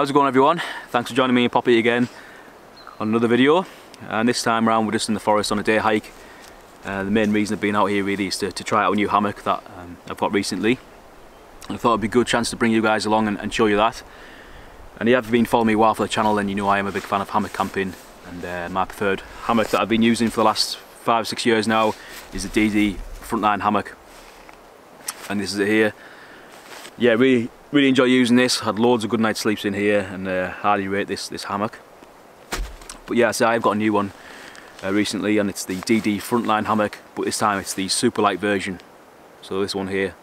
How's it going, everyone? Thanks for joining me and Poppy again on another video. And this time around we're just in the forest on a day hike. The main reason I've been out here really is to try out a new hammock that I've got recently. And I thought it'd be a good chance to bring you guys along and show you that. And if you've been following me a while for the channel, then you know I am a big fan of hammock camping. And my preferred hammock that I've been using for the last 5 or 6 years now is the DD Frontline Hammock. And this is it here. Yeah, really enjoy using this. Had loads of good night sleeps in here, and highly rate this hammock. But yeah, so I've got a new one recently, and it's the DD Frontline Hammock, but this time it's the superlight version. So this one here,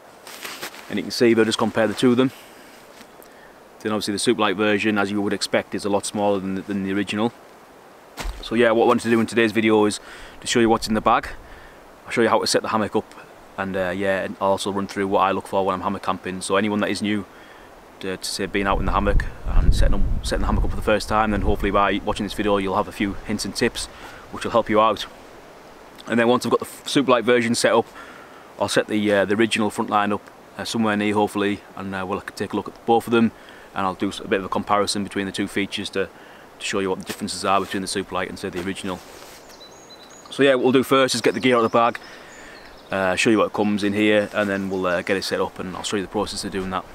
and you can see if I just compare the two of them. Then obviously the superlight version, as you would expect, is a lot smaller than the original. So yeah, what I wanted to do in today's video is to show you what's in the bag. I'll show you how to set the hammock up, and yeah, and I'll also run through what I look for when I'm hammock camping. So anyone that is new to say being out in the hammock and setting the hammock up for the first time, then hopefully by watching this video you'll have a few hints and tips which will help you out. And then once I've got the superlight version set up, I'll set the original Frontline up somewhere near, hopefully, and we'll take a look at both of them, and I'll do a bit of a comparison between the two features to show you what the differences are between the superlight and say the original. So yeah, what we'll do first is get the gear out of the bag, show you what comes in here, and then we'll get it set up, and I'll show you the process of doing that.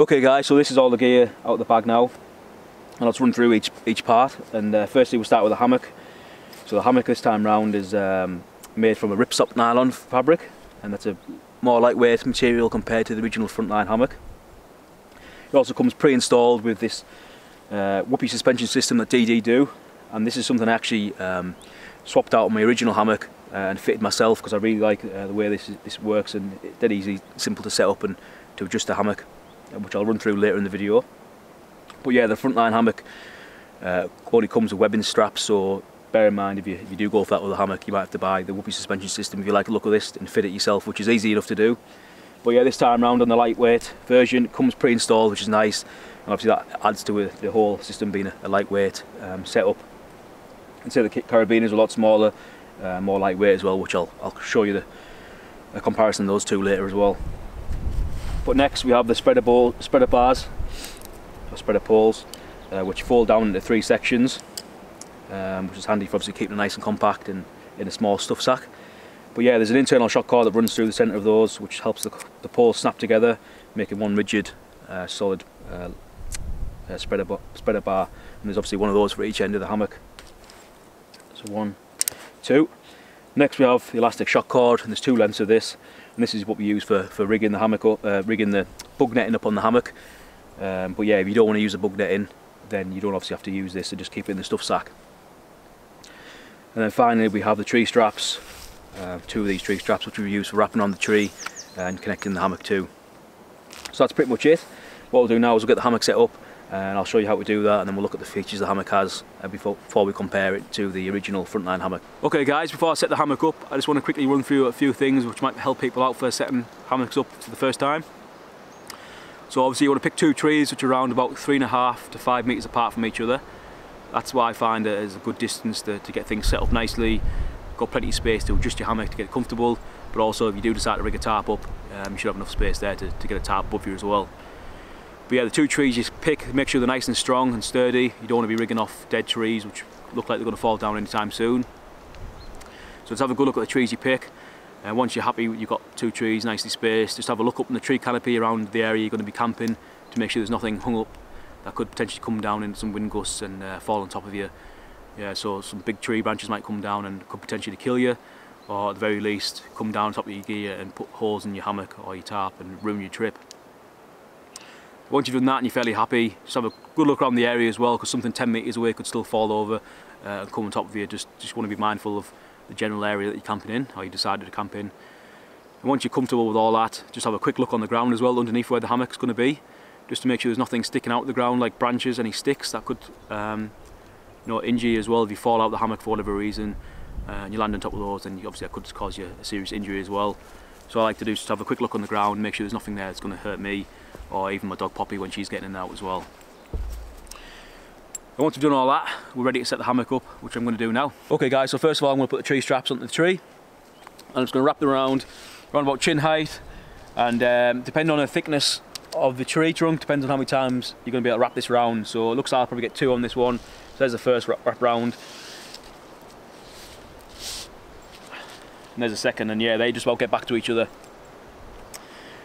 Okay guys, so this is all the gear out of the bag now, and let's run through each part. And firstly we'll start with the hammock. So the hammock this time round is made from a ripstop nylon fabric, and that's a more lightweight material compared to the original Frontline hammock. It also comes pre-installed with this whoopee suspension system that DD do, and this is something I actually swapped out on my original hammock and fitted myself, because I really like the way this works, and it's dead easy, simple to set up and to adjust the hammock, which I'll run through later in the video. But yeah, the Frontline hammock only comes with webbing straps, so bear in mind if you do go for that with a hammock, you might have to buy the whoopee suspension system if you like the look of this and fit it yourself, which is easy enough to do. But yeah, this time round on the lightweight version, it comes pre-installed, which is nice, and obviously that adds to the whole system being a lightweight setup. And so the carabiner is a lot smaller, more lightweight as well, which I'll show you the comparison of those two later as well. But next we have the spreader bars, or spreader poles, which fold down into 3 sections, which is handy for obviously keeping it nice and compact in a small stuff sack. But yeah, there's an internal shock cord that runs through the centre of those, which helps the poles snap together, making one rigid, solid spreader bar. And there's obviously one of those for each end of the hammock. So 1, 2. Next we have the elastic shock cord, and there's 2 lengths of this, and this is what we use for rigging the hammock up, rigging the bug netting up on the hammock. But yeah, if you don't want to use the bug netting, then you don't obviously have to use this, and just keep it in the stuff sack. And then finally we have the tree straps, 2 of these tree straps, which we use for wrapping on the tree and connecting the hammock too. So that's pretty much it. What we'll do now is we'll get the hammock set up, and I'll show you how to do that, and then we'll look at the features the hammock has before we compare it to the original Frontline hammock. Okay guys, before I set the hammock up, I just want to quickly run through a few things which might help people out for setting hammocks up for the first time. So obviously you want to pick 2 trees which are around about 3.5 to 5 metres apart from each other. That's why I find it is a good distance to get things set up nicely. Got plenty of space to adjust your hammock to get it comfortable, but also if you do decide to rig a tarp up, you should have enough space there to get a tarp above you as well. But yeah, the 2 trees you pick, make sure they're nice and strong and sturdy. You don't want to be rigging off dead trees which look like they're going to fall down anytime soon. So let's have a good look at the trees you pick. And once you're happy you've got 2 trees nicely spaced, just have a look up in the tree canopy around the area you're going to be camping to make sure there's nothing hung up that could potentially come down in some wind gusts and fall on top of you. Yeah, so some big tree branches might come down and could potentially kill you, or at the very least come down on top of your gear and put holes in your hammock or your tarp and ruin your trip. Once you've done that and you're fairly happy, just have a good look around the area as well, because something 10 metres away could still fall over and come on top of you. Just want to be mindful of the general area that you're camping in, or you decided to camp in. And once you're comfortable with all that, just have a quick look on the ground as well underneath where the hammock's going to be, just to make sure there's nothing sticking out of the ground like branches, any sticks that could injure you as well. If you fall out of the hammock for whatever reason and you land on top of those, then obviously that could cause you a serious injury as well. So I like to do is just have a quick look on the ground, make sure there's nothing there that's going to hurt me or even my dog Poppy when she's getting in and out as well. And once we've done all that, we're ready to set the hammock up, which I'm going to do now. Okay guys, so first of all I'm going to put the tree straps onto the tree, and I'm just going to wrap them around about chin height, And depending on the thickness of the tree trunk, depends on how many times you're going to be able to wrap this round. So it looks like I'll probably get 2 on this one. So there's the first wrap round. And there's a second, and yeah, they just about get back to each other.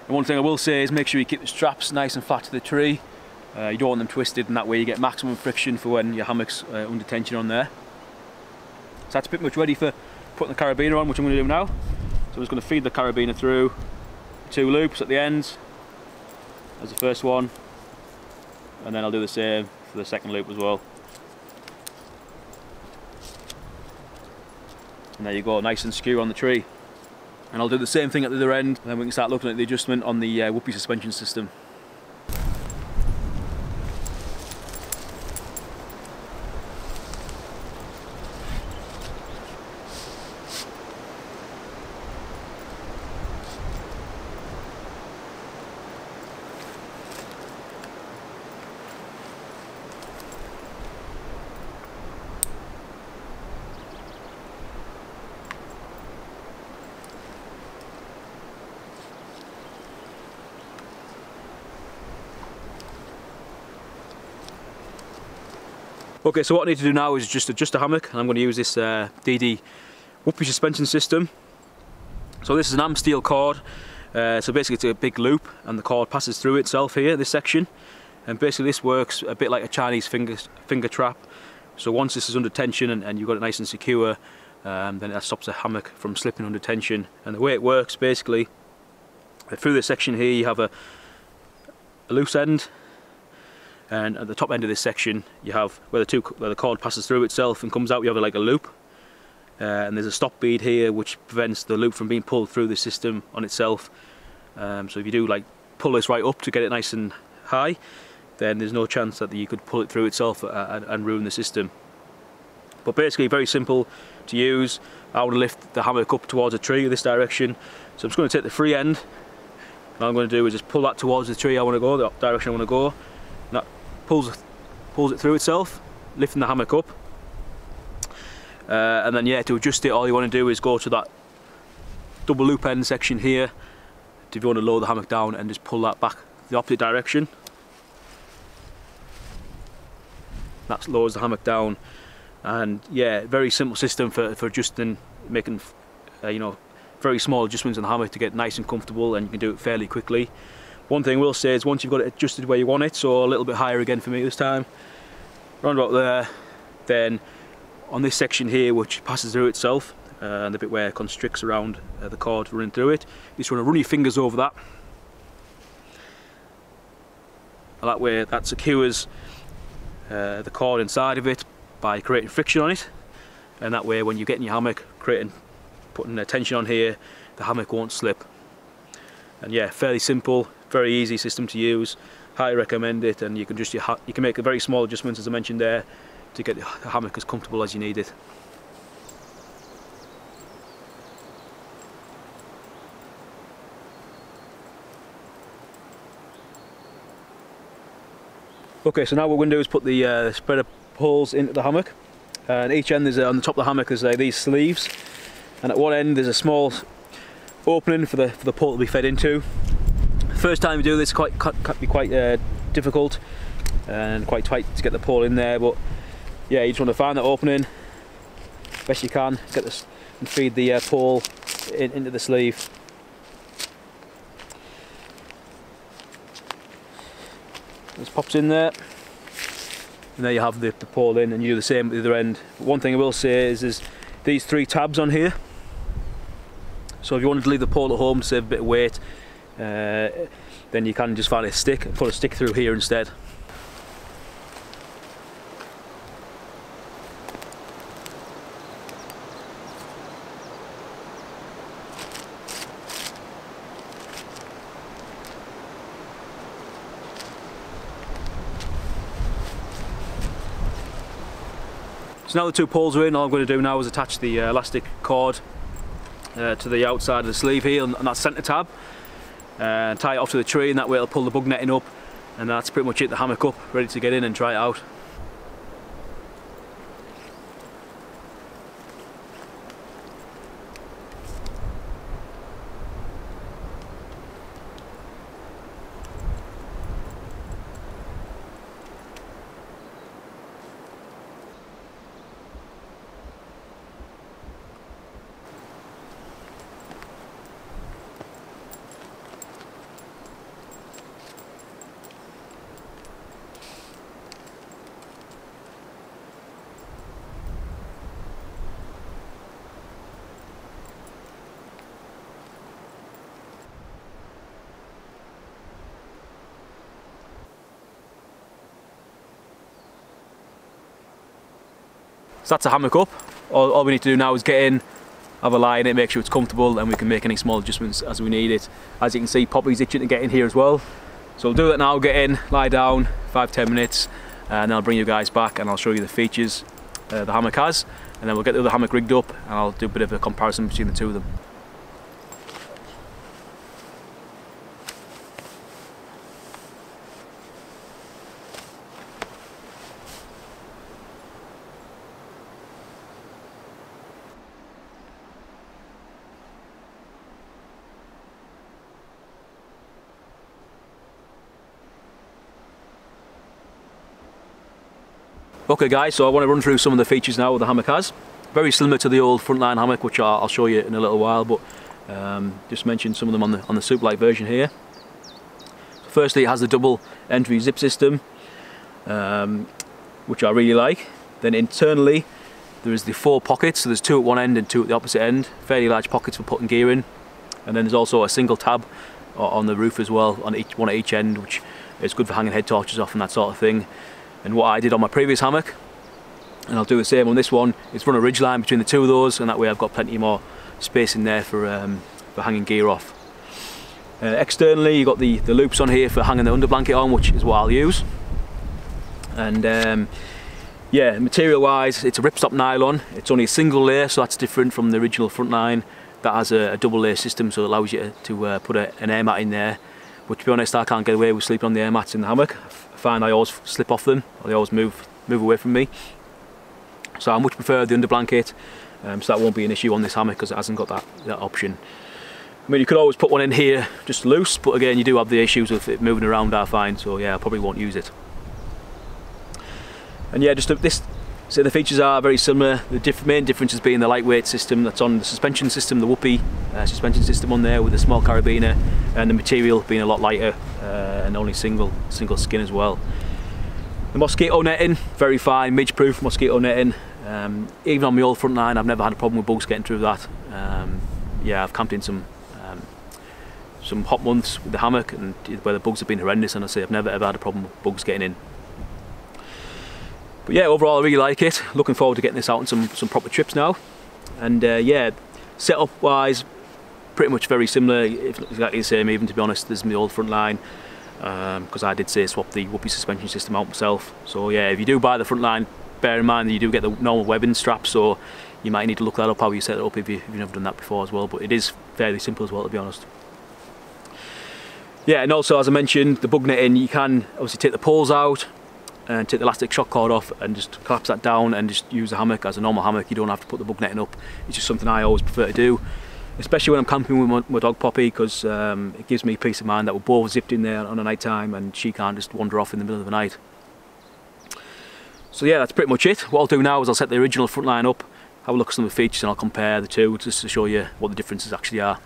And one thing I will say is make sure you keep the straps nice and flat to the tree. You don't want them twisted, and that way you get maximum friction for when your hammock's under tension on there. So that's pretty much ready for putting the carabiner on, which I'm going to do now. So I'm just going to feed the carabiner through 2 loops at the ends. As the first one, and then I'll do the same for the second loop as well. And there you go, nice and secure on the tree. And I'll do the same thing at the other end, and then we can start looking at the adjustment on the whoopee suspension system. Okay, so what I need to do now is just adjust the hammock, and I'm going to use this DD whoopee suspension system. So this is an am steel cord, so basically it's a big loop and the cord passes through itself here, this section, and basically this works a bit like a Chinese finger trap. So once this is under tension and you've got it nice and secure, then that stops the hammock from slipping under tension. And the way it works, basically, through this section here you have a loose end, and at the top end of this section you have where the cord passes through itself and comes out, you have like a loop, and there's a stop bead here which prevents the loop from being pulled through the system on itself. So if you do like pull this right up to get it nice and high, then there's no chance that you could pull it through itself and ruin the system. But basically very simple to use. I would lift the hammock up towards a tree in this direction, so I'm just going to take the free end, and all I'm going to do is just pull that towards the tree I want to go, the direction I want to go, and that pulls it through itself, lifting the hammock up. And then yeah, to adjust it, all you want to do is go to that double loop end section here if you want to lower the hammock down, and just pull that back the opposite direction. That lowers the hammock down. And yeah, very simple system for adjusting, making you know, very small adjustments on the hammock to get nice and comfortable, and you can do it fairly quickly. One thing I will say is once you've got it adjusted where you want it, so a little bit higher again for me this time, around about there, then on this section here which passes through itself, and the bit where it constricts around the cord running through it, you just want to run your fingers over that, and that way that secures the cord inside of it by creating friction on it, and that way when you get in your hammock, putting a tension on here, the hammock won't slip. And yeah, fairly simple, very easy system to use. Highly recommend it, and you can make a very small adjustments as I mentioned there to get the hammock as comfortable as you need it. Okay, so now what we're going to do is put the spreader poles into the hammock, and each end is on the top of the hammock is these sleeves, and at one end there's a small opening for the pole to be fed into. First time you do this can be quite difficult and quite tight to get the pole in there, but yeah, you just want to find that opening best you can, get this and feed the pole into the sleeve. This pops in there, and there you have the pole in, and you do the same at the other end. But one thing I will say is there's these 3 tabs on here, so if you wanted to leave the pole at home to save a bit of weight, then you can just find a stick and put a stick through here instead. So now the 2 poles are in, all I'm going to do now is attach the elastic cord to the outside of the sleeve here on that centre tab, and tie it off to the tree, and that way it'll pull the bug netting up, and that's pretty much it, the hammock up, ready to get in and try it out. So that's a hammock up. All we need to do now is get in, have a lie in it, make sure it's comfortable, and we can make any small adjustments as we need it. As you can see, Poppy's itching to get in here as well. So we'll do that now, get in, lie down, 5-10 minutes, and then I'll bring you guys back and I'll show you the features the hammock has, and then we'll get the other hammock rigged up and I'll do a bit of a comparison between the two of them. Okay guys, so I want to run through some of the features now the hammock has. Very similar to the old Frontline Hammock, which I'll show you in a little while, but just mention some of them on the superlight version here. So firstly, it has the double entry zip system, which I really like. Then internally, there is the 4 pockets, so there's 2 at one end and 2 at the opposite end. Fairly large pockets for putting gear in. And then there's also a single tab on the roof as well, on one at each end, which is good for hanging head torches off and that sort of thing. And what I did on my previous hammock, and I'll do the same on this one, is run a ridge line between the 2 of those, and that way I've got plenty more space in there for hanging gear off. Externally, you've got the loops on here for hanging the under blanket on, which is what I'll use. And yeah, material wise, it's a ripstop nylon. It's only a single layer, so that's different from the original Frontline. That has a double layer system, so it allows you to put an air mat in there. But to be honest, I can't get away with sleeping on the air mats in the hammock. I find I always slip off them, or they always move away from me. So I much prefer the under blanket, so that won't be an issue on this hammock because it hasn't got that option. I mean, you could always put one in here just loose, but again, you do have the issues of it moving around, I find. So yeah, I probably won't use it. And yeah, so the features are very similar. The main difference has been the lightweight system that's on the suspension system, the Whoopee suspension system on there with a small carabiner, and the material being a lot lighter and only single skin as well. The mosquito netting, very fine, midge-proof mosquito netting. Even on my old Frontline, I've never had a problem with bugs getting through that. Yeah, I've camped in some hot months with the hammock, and where the bugs have been horrendous, and I say I've never ever had a problem with bugs getting in. But yeah, overall I really like it. Looking forward to getting this out on some proper trips now. And yeah, setup wise, pretty much very similar, if not exactly the same even, to be honest, as my old Frontline, because I did say swap the Whoopee suspension system out myself. So yeah, if you do buy the Frontline, bear in mind that you do get the normal webbing strap, so you might need to look that up, how you set it up if you've never done that before as well, but it is fairly simple as well, to be honest. Yeah, and also as I mentioned, the bug netting, you can obviously take the poles out and take the elastic shock cord off and just collapse that down and just use the hammock as a normal hammock. You don't have to put the bug netting up. It's just something I always prefer to do, especially when I'm camping with my dog Poppy, because it gives me peace of mind that we're both zipped in there on a night time and she can't just wander off in the middle of the night. So yeah, that's pretty much it. What I'll do now is I'll set the original Frontline up, have a look at some of the features, and I'll compare the two just to show you what the differences actually are.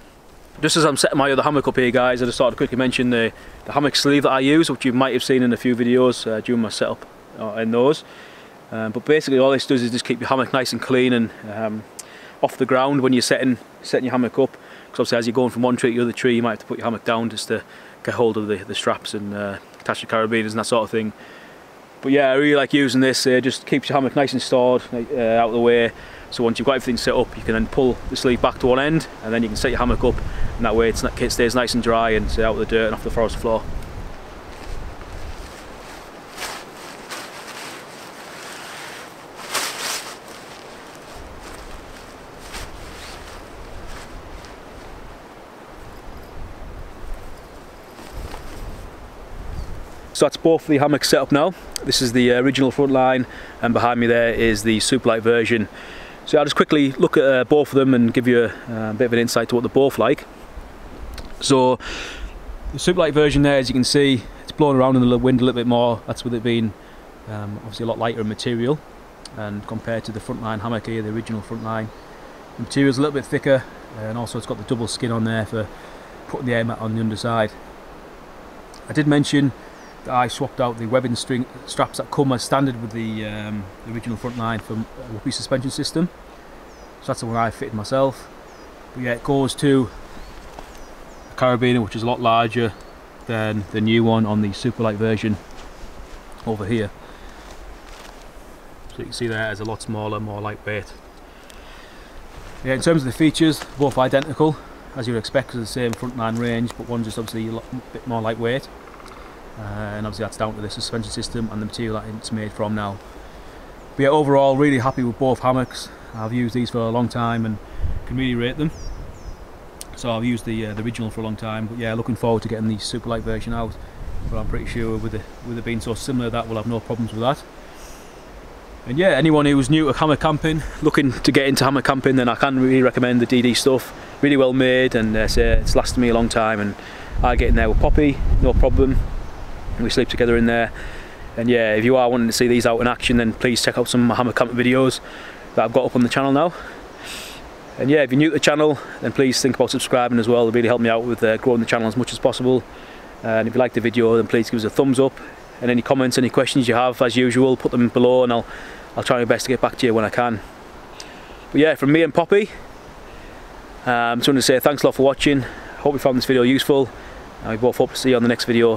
Just as I'm setting my other hammock up here guys, I just thought to quickly mention the Hammock Sleeve that I use, which you might have seen in a few videos during my setup in those. But basically all this does is just keep your hammock nice and clean and off the ground when you're setting your hammock up. Because obviously as you're going from one tree to the other tree, you might have to put your hammock down just to get hold of the straps and attach your carabiners and that sort of thing. But yeah, I really like using this. Just keeps your hammock nice and stored out of the way. So once you've got everything set up, you can then pull the sleeve back to one end, and then you can set your hammock up, and that way it stays nice and dry and out of the dirt and off the forest floor. So that's both the hammock setup now. This is the original Frontline, and behind me there is the superlight version. So I'll just quickly look at both of them and give you a bit of an insight to what they're both like. So the superlight version there, as you can see, it's blowing around in the wind a little bit more. That's with it being obviously a lot lighter in material, and compared to the Frontline hammock here, the original Frontline, the material's a little bit thicker, and also it's got the double skin on there for putting the air mat on the underside. I did mention that I swapped out the webbing straps that come as standard with the original Frontline for a Whoopee suspension system. So that's the one I fitted myself. But yeah, it goes to a carabiner which is a lot larger than the new one on the superlight version over here. So So you can see there it's a lot smaller, more lightweight. Yeah, in terms of the features, both identical as you would expect, because of the same Frontline range, but one's just obviously a bit more lightweight. And obviously that's down to the suspension system and the material that it's made from now. But yeah, overall really happy with both hammocks. I've used these for a long time and can really rate them. So I've used the original for a long time, but yeah, looking forward to getting the superlight version out. But I'm pretty sure with it being so similar that we'll have no problems with that. And yeah, anyone who's new to hammock camping, looking to get into hammock camping, then I can really recommend the DD stuff. Really well made, and it's lasted me a long time, and I get in there with Poppy, no problem. We sleep together in there. And yeah, if you are wanting to see these out in action, then please check out some of my hammock camping videos that I've got up on the channel now. And yeah, if you're new to the channel, then please think about subscribing as well. It'll really help me out with growing the channel as much as possible. And if you like the video, then please give us a thumbs up. And any comments, any questions you have, as usual, put them below, and I'll try my best to get back to you when I can. But yeah, from me and Poppy, I just want to say thanks a lot for watching. Hope you found this video useful, and we both hope to see you on the next video.